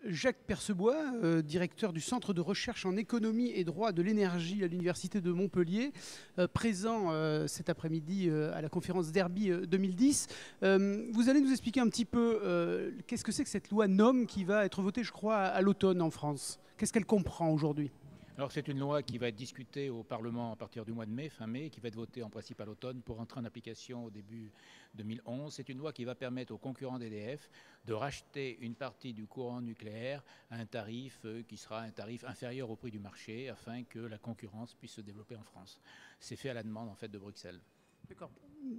Jacques Percebois, directeur du Centre de recherche en économie et droit de l'énergie à l'Université de Montpellier, présent cet après-midi à la conférence Derby 2010. Vous allez nous expliquer un petit peu qu'est-ce que c'est que cette loi NOM qui va être votée, je crois, à l'automne en France. Qu'est-ce qu'elle comprend aujourd'hui ? Alors c'est une loi qui va être discutée au Parlement à partir du mois de mai, fin mai, qui va être votée en principe à l'automne pour entrer en application au début 2011. C'est une loi qui va permettre aux concurrents d'EDF de racheter une partie du courant nucléaire à un tarif qui sera un tarif inférieur au prix du marché afin que la concurrence puisse se développer en France. C'est fait à la demande en fait de Bruxelles. D'accord.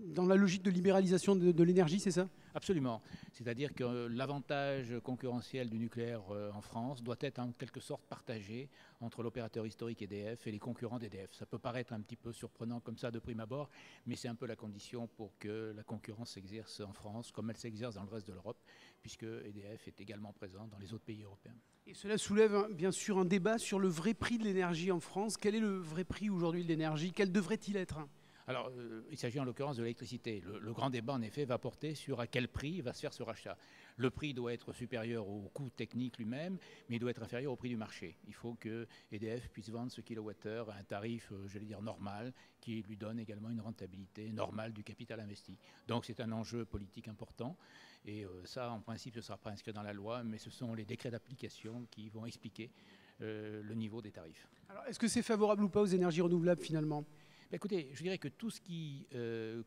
Dans la logique de libéralisation de l'énergie, c'est ça ? Absolument. C'est-à-dire que l'avantage concurrentiel du nucléaire en France doit être en quelque sorte partagé entre l'opérateur historique EDF et les concurrents d'EDF. Ça peut paraître un petit peu surprenant comme ça de prime abord, mais c'est un peu la condition pour que la concurrence s'exerce en France comme elle s'exerce dans le reste de l'Europe, puisque EDF est également présent dans les autres pays européens. Et cela soulève bien sûr un débat sur le vrai prix de l'énergie en France. Quel est le vrai prix aujourd'hui de l'énergie ? Quel devrait-il être ? Alors, il s'agit en l'occurrence de l'électricité. Le grand débat, en effet, va porter sur à quel prix va se faire ce rachat. Le prix doit être supérieur au coût technique lui-même, mais il doit être inférieur au prix du marché. Il faut que EDF puisse vendre ce kilowattheure à un tarif, j'allais dire, normal, qui lui donne également une rentabilité normale du capital investi. Donc, c'est un enjeu politique important. Et ça, en principe, ce ne sera pas inscrit dans la loi, mais ce sont les décrets d'application qui vont expliquer le niveau des tarifs. Alors, est-ce que c'est favorable ou pas aux énergies renouvelables finalement ? Écoutez, je dirais que tout ce qui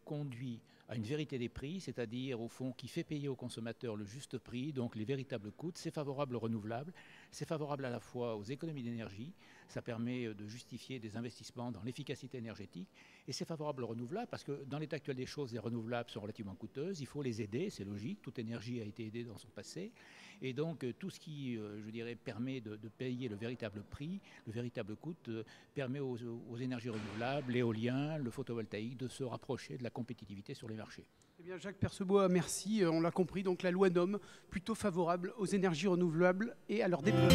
conduit à une vérité des prix, c'est-à-dire au fond qui fait payer aux consommateurs le juste prix, donc les véritables coûts, c'est favorable aux renouvelables, c'est favorable à la fois aux économies d'énergie, ça permet de justifier des investissements dans l'efficacité énergétique, et c'est favorable aux renouvelables parce que dans l'état actuel des choses, les renouvelables sont relativement coûteuses, il faut les aider, c'est logique, toute énergie a été aidée dans son passé, et donc tout ce qui, je dirais, permet de payer le véritable prix, le véritable coût, permet aux énergies renouvelables, l'éolien, le photovoltaïque, de se rapprocher de la compétitivité sur les marchés. Eh bien, Jacques Percebois, merci. On l'a compris, donc la loi NOM, plutôt favorable aux énergies renouvelables et à leur déploiement.